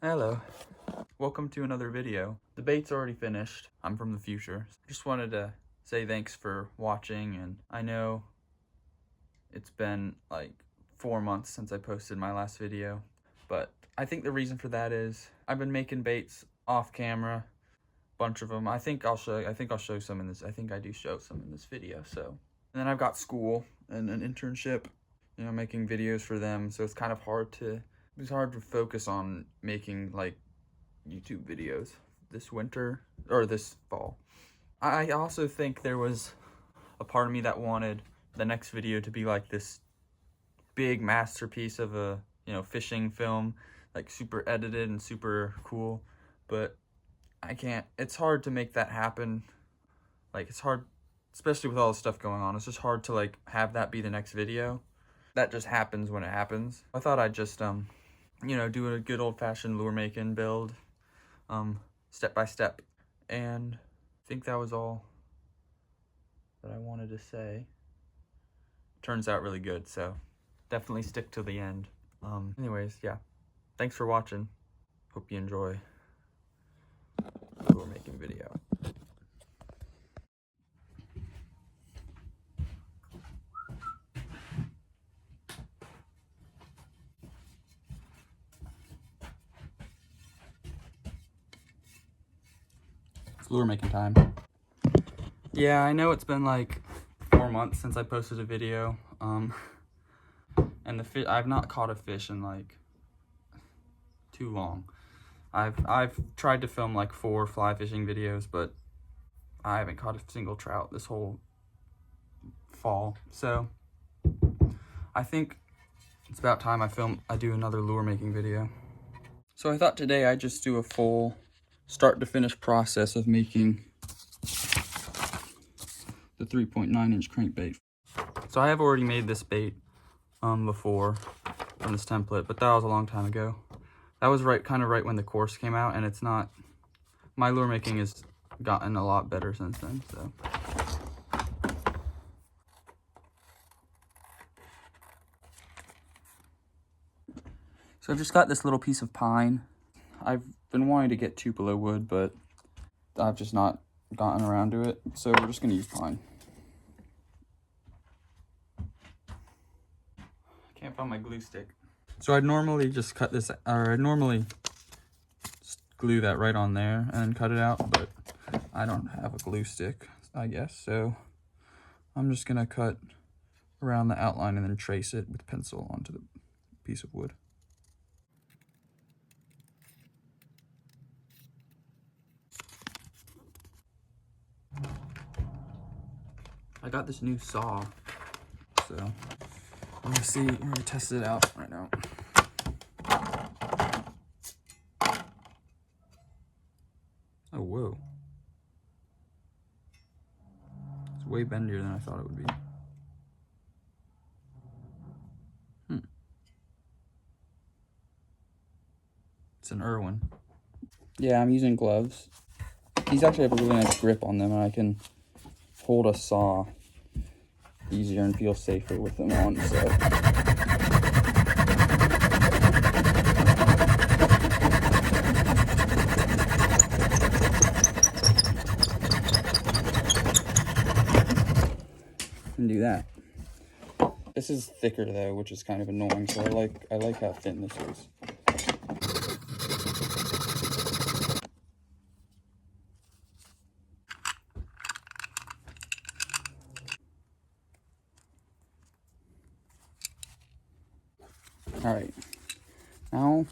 Hello, welcome to another video. The bait's already finished. I'm from the future. Just wanted to say thanks for watching, and I know it's been like 4 months since I posted my last video, but I think the reason for that is I've been making baits off camera, bunch of them. I think I'll show some in this. I think I do show some in this video. So, and then I've got school and an internship, you know, making videos for them. So it's kind of hard to focus on making like YouTube videos this winter or this fall. I also think there was a part of me that wanted the next video to be like this big masterpiece of a, you know, fishing film, like super edited and super cool, but I can't. It's hard to make that happen. Like, it's hard, especially with all the stuff going on. It's just hard to like have that be the next video. That just happens when it happens. I thought I'd just you know, do a good old-fashioned lure making build, step by step, and I think that was all that I wanted to say. Turns out really good, so definitely stick to the end. Anyways, yeah, thanks for watching. Hope you enjoy the lure making video. Lure making time. Yeah, I know it's been like 4 months since I posted a video, and I've not caught a fish in like too long. I've tried to film like 4 fly fishing videos, but I haven't caught a single trout this whole fall. So I think it's about time I do another lure making video. So I thought today I'd just do a full start to finish process of making the 3.9-inch crankbait. So I have already made this bait before from this template, but that was a long time ago. That was kind of right when the course came out, and it's not, my lure making has gotten a lot better since then. So I've just got this little piece of pine. I've been wanting to get tupelo wood, but I've just not gotten around to it, so we're just going to use pine. Can't find my glue stick. So I'd normally just cut this, or I'd normally just glue that right on there and then cut it out, but I don't have a glue stick, I guess, so I'm just going to cut around the outline and then trace it with pencil onto the piece of wood. I got this new saw, so I'm gonna test it out right now. Oh, whoa. It's way bendier than I thought it would be. It's an Irwin. Yeah, I'm using gloves. These actually have a really nice grip on them, and I can hold a saw easier and feel safer with them on, so. And do that. This is thicker though, which is kind of annoying, so I like how thin this is. All right, now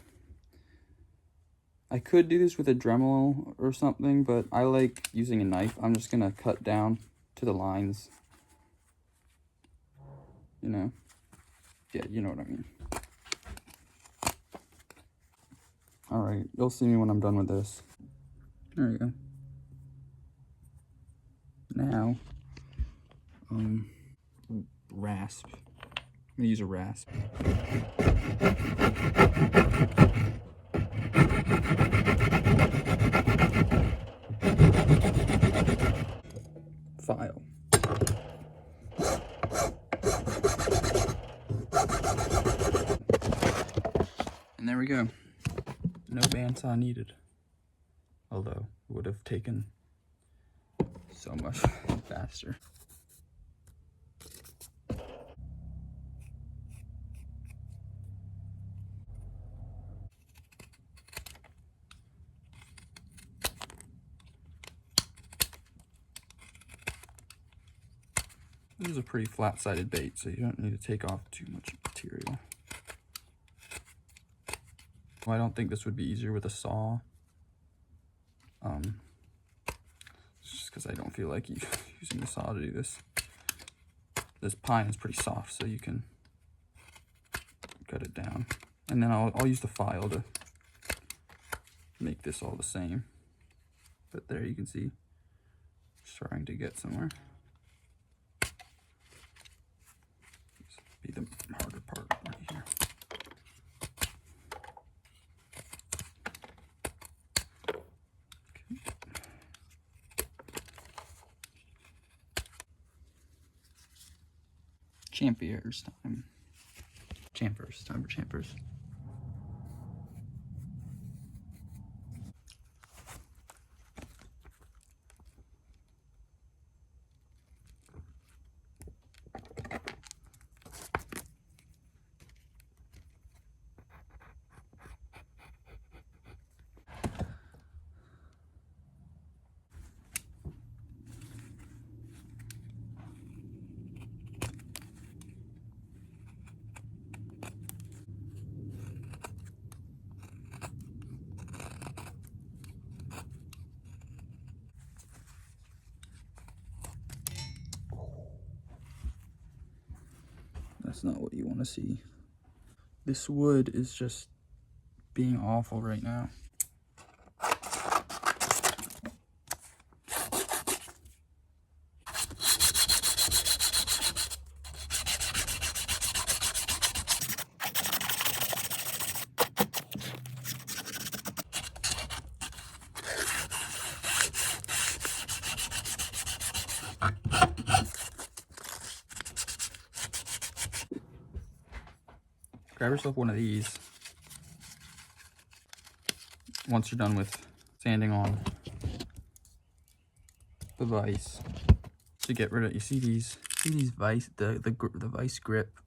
I could do this with a Dremel or something, but I like using a knife. I'm just gonna cut down to the lines, you know? Yeah, you know what I mean. All right, you'll see me when I'm done with this. There you go. Now, rasp. I'm gonna use a rasp. File. And there we go. No bandsaw needed. Although it would have taken so much faster. This is a pretty flat-sided bait, so you don't need to take off too much material. Well, I don't think this would be easier with a saw. Just because I don't feel like using the saw to do this. This pine is pretty soft, so you can cut it down. And then I'll use the file to make this all the same. But there you can see, just trying to get somewhere. Be the harder part right here. Okay. Chamfers time. Chamfers, time for chamfers. That's not what you want to see. This wood is just being awful right now. Grab yourself one of these once you're done with sanding on the vise to get rid of. You see these vise, the vise grip,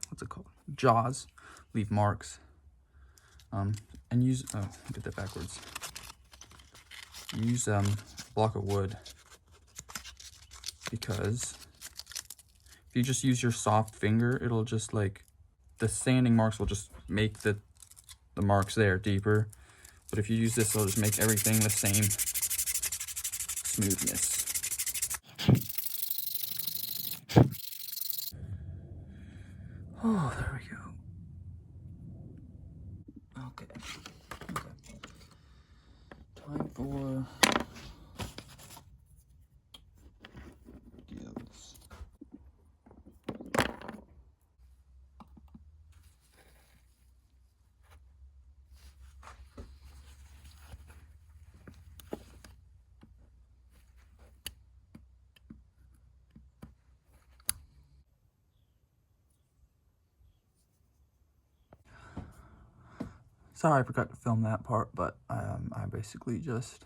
what's it called, jaws, leave marks. And use, oh, get that backwards. Use a block of wood, because if you just use your soft finger, it'll just like, the sanding marks will just make the marks there deeper. But if you use this, it'll just make everything the same smoothness. Oh, there we go. Okay. Time for gills. Sorry I forgot to film that part, but I basically just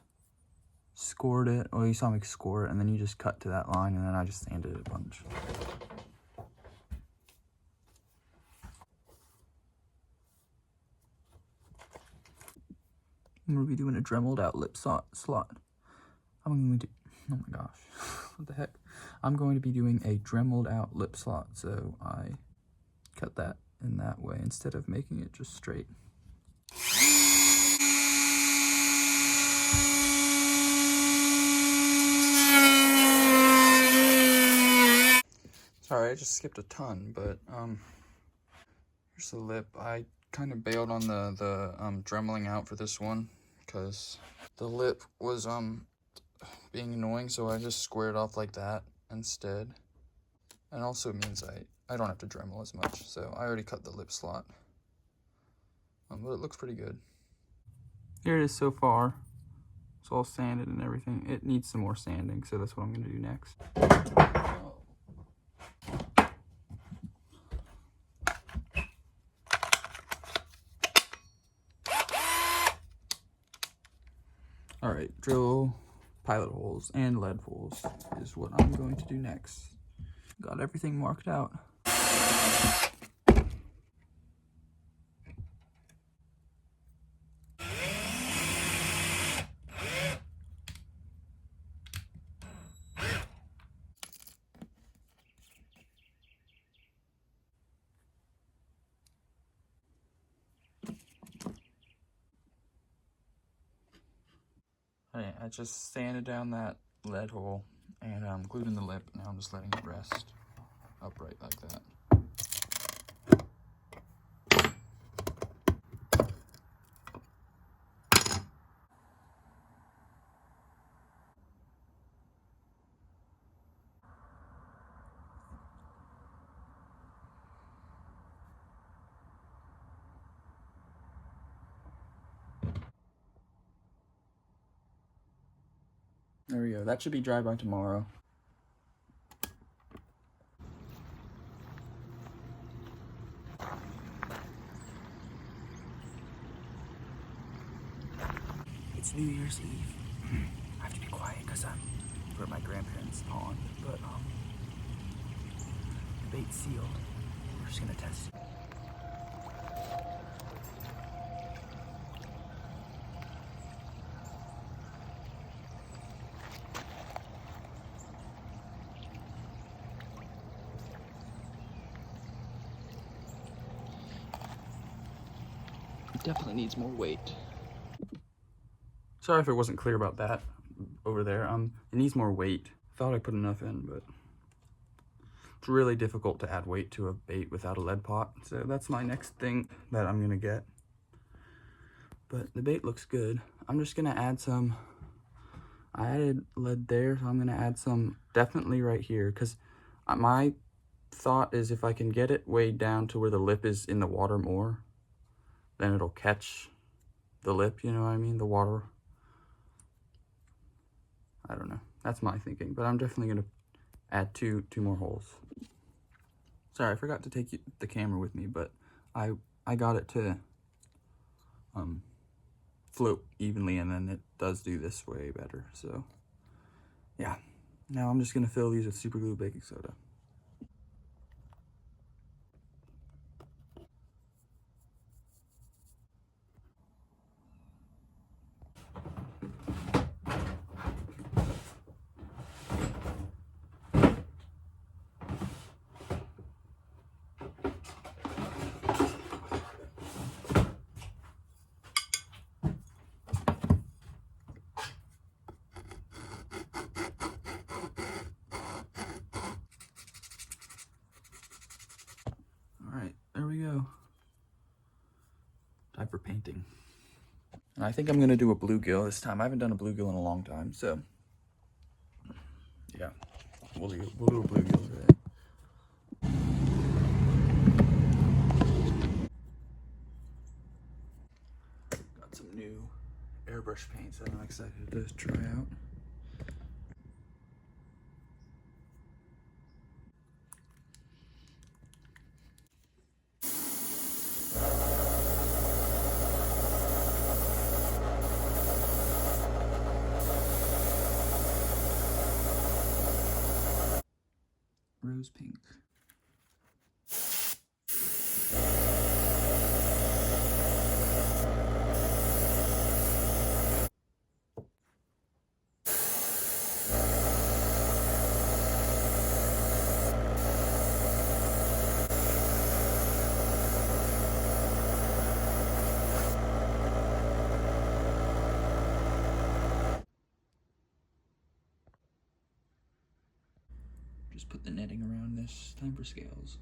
scored it. Well, you saw me score it, and then you just cut to that line, and then I just sanded it a bunch. I'm going to be doing a dremeled out lip slot. I'm going to, oh my gosh, what the heck? I'm going to be doing a dremeled out lip slot, so I cut that in that way instead of making it just straight. Sorry, I just skipped a ton, but here's the lip. I kind of bailed on the dremeling out for this one because the lip was being annoying, so I just squared off like that instead. And also it means I don't have to dremel as much, so I already cut the lip slot. But it looks pretty good. Here it is so far. It's all sanded and everything. It needs some more sanding, so that's what I'm going to do next. All right, drill pilot holes and lead holes is what I'm going to do next. Got everything marked out. Alright, I just sanded down that lead hole and glued in the lip. Now I'm just letting it rest upright like that. There we go. That should be dry by tomorrow. It's New Year's Eve. I have to be quiet because we're at my grandparents' pond, but the bait's sealed. We're just gonna test it. It definitely needs more weight. Sorry if it wasn't clear about that over there. It needs more weight. Thought I put enough in, but it's really difficult to add weight to a bait without a lead pot. So that's my next thing that I'm gonna get. But the bait looks good. I'm just gonna add some. I added lead there, so I'm gonna add some definitely right here, because my thought is if I can get it way down to where the lip is in the water more, then it'll catch the lip, you know what I mean? The water. I don't know. That's my thinking, but I'm definitely gonna add two more holes. Sorry, I forgot to take the camera with me, but I got it to float evenly, and then it does do this way better. So yeah, now I'm just gonna fill these with super glue baking soda. There we go. Time for painting. And I think I'm gonna do a bluegill this time. I haven't done a bluegill in a long time, so yeah, we'll do a bluegill today. Got some new airbrush paints that I'm excited to try out. Rose pink. Just put the netting around this. Time for scales.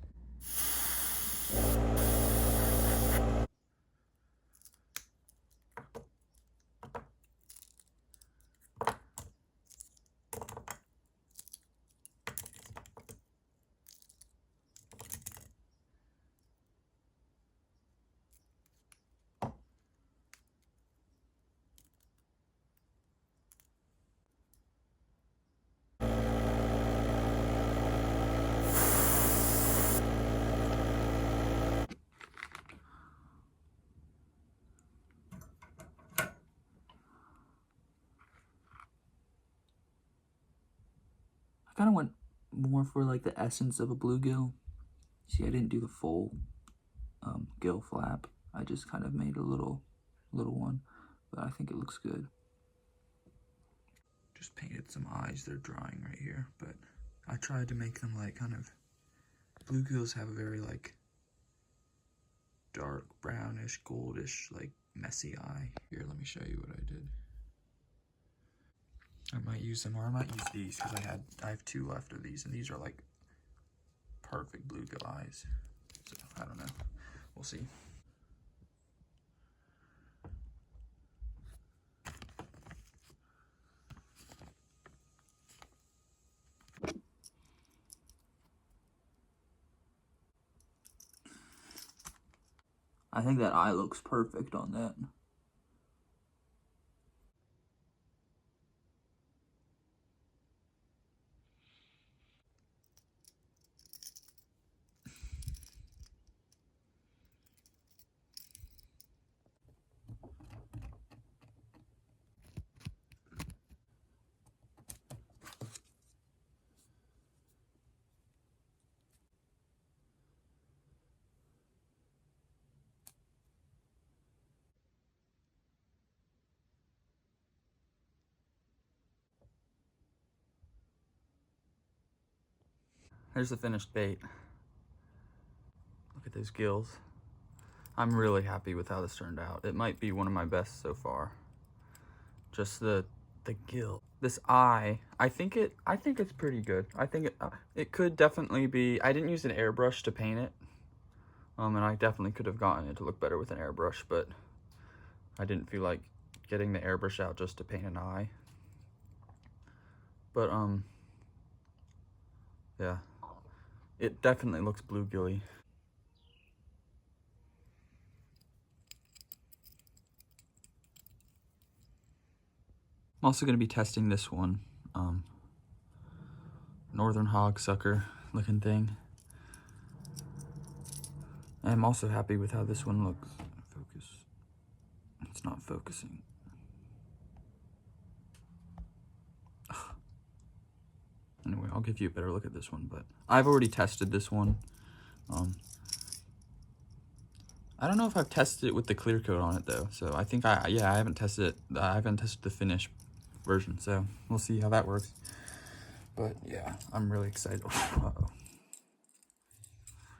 I kind of went more for like the essence of a bluegill. See, I didn't do the full gill flap. I just kind of made a little one, but I think it looks good. Just painted some eyes. They're drying right here, but I tried to make them like kind of, bluegills have a very like dark brownish, goldish, like messy eye. Here, let me show you what I did. I might use them, or I might use these because I have 2 left of these, and these are like perfect bluegill eyes. So I don't know. We'll see. I think that eye looks perfect on that. There's the finished bait. Look at those gills. I'm really happy with how this turned out. It might be one of my best so far. Just the gill. This eye, I think it's pretty good. I think it could definitely be. I didn't use an airbrush to paint it. And I definitely could have gotten it to look better with an airbrush, but I didn't feel like getting the airbrush out just to paint an eye. But yeah. It definitely looks bluegilly. I'm also going to be testing this one. Northern hogsucker looking thing. I'm also happy with how this one looks. Focus. It's not focusing. Anyway, I'll give you a better look at this one, but I've already tested this one. I don't know if I've tested it with the clear coat on it though, so I think I haven't tested it. I haven't tested the finished version, so we'll see how that works. But yeah, I'm really excited. Uh-oh.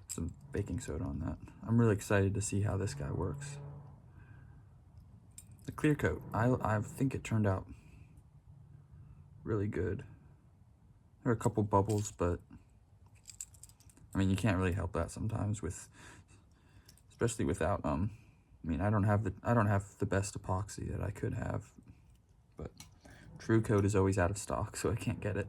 Some baking soda on that. I'm really excited to see how this guy works. The clear coat, I think it turned out really good. There are a couple bubbles, but I mean, you can't really help that sometimes with, especially without I mean, I don't have the best epoxy that I could have, but True Coat is always out of stock, so I can't get it.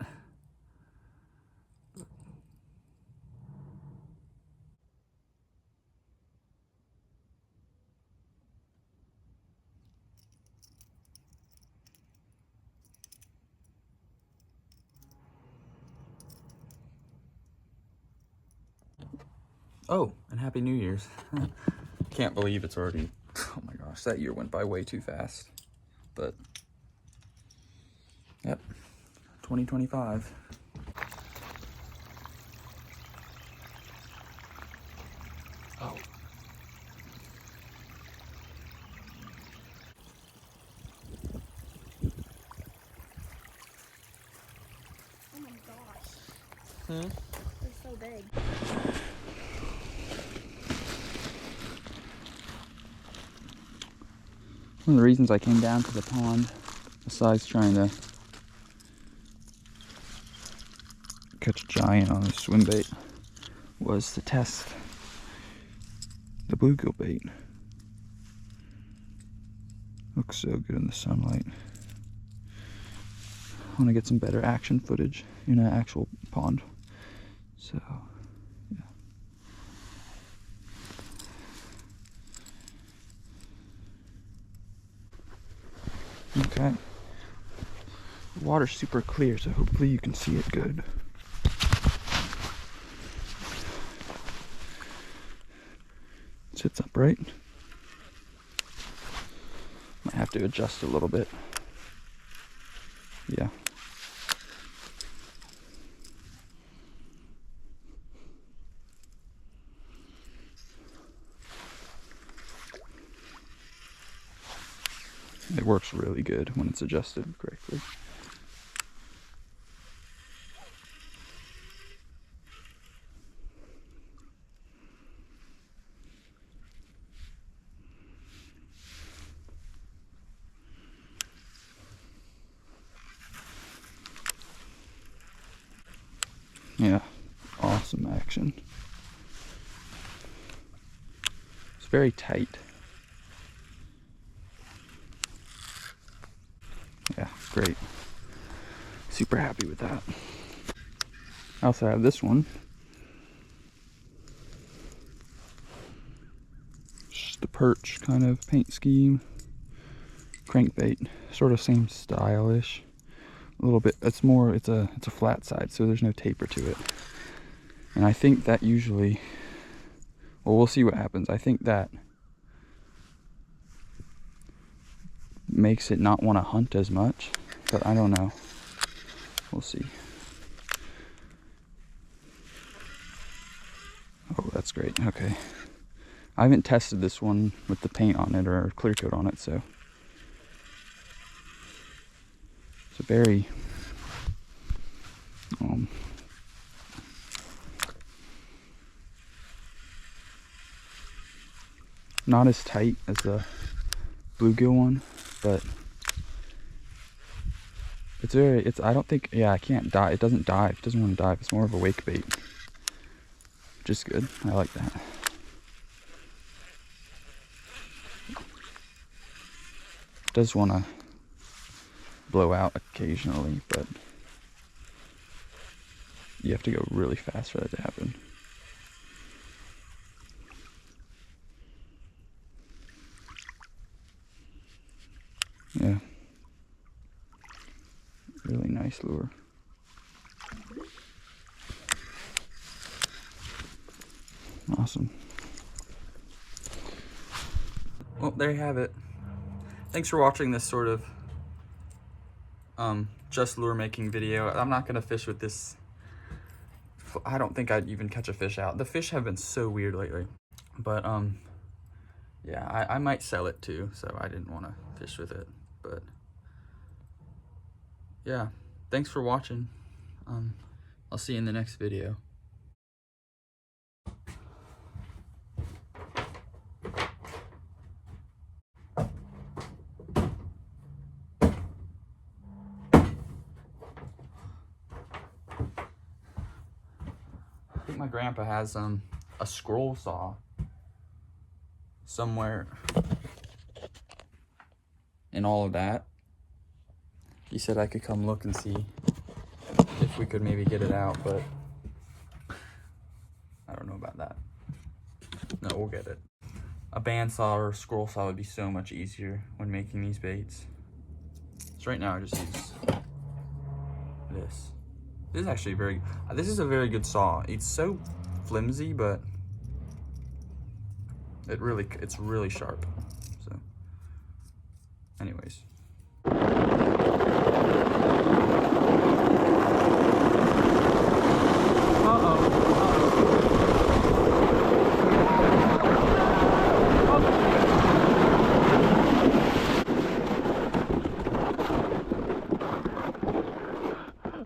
Oh, and Happy New Year's. Can't believe it's already, oh my gosh, that year went by way too fast. But, yep, 2025. Oh. Oh my gosh. Hmm? They're so big. One of the reasons I came down to the pond, besides trying to catch a giant on a swim bait, was to test the bluegill bait. Looks so good in the sunlight. I want to get some better action footage in an actual pond. So, yeah. Okay. The water's super clear, so hopefully you can see it good. It sits upright. Might have to adjust a little bit. Yeah. It works really good when it's adjusted correctly. Yeah, awesome action. It's very tight. Yeah, great. Super happy with that. I also have this one. Just a perch kind of paint scheme. Crankbait, sort of same style-ish. A little bit, it's a flat side, so there's no taper to it. And I think that usually, well, we'll see what happens. I think that makes it not want to hunt as much, but I don't know. We'll see. Oh, that's great. Okay. I haven't tested this one with the paint on it or clear coat on it, so it's a very not as tight as the bluegill one, but I don't think, yeah, I can't dive. It doesn't dive. It doesn't want to dive. It's more of a wake bait, which is good. I like that. It does want to blow out occasionally, but you have to go really fast for that to happen. Yeah. Really nice lure. Awesome. Well, there you have it. Thanks for watching this sort of just lure making video. I'm not gonna fish with this. I don't think I'd even catch a fish out. The fish have been so weird lately. But yeah, I might sell it too, so I didn't want to fish with it. But yeah, thanks for watching. I'll see you in the next video. I think my grandpa has a scroll saw somewhere in all of that. He said I could come look and see if we could maybe get it out, but I don't know about that. No, we'll get it. A bandsaw or a scroll saw would be so much easier when making these baits. So right now I just use this. This is actually this is a very good saw. It's so flimsy, but it's really sharp. So anyways.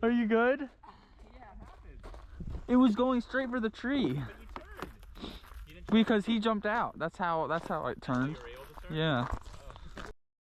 Are you good? Yeah, it happened. It was going straight for the tree. But you turned. Because he jumped out. That's how it turned. Yeah.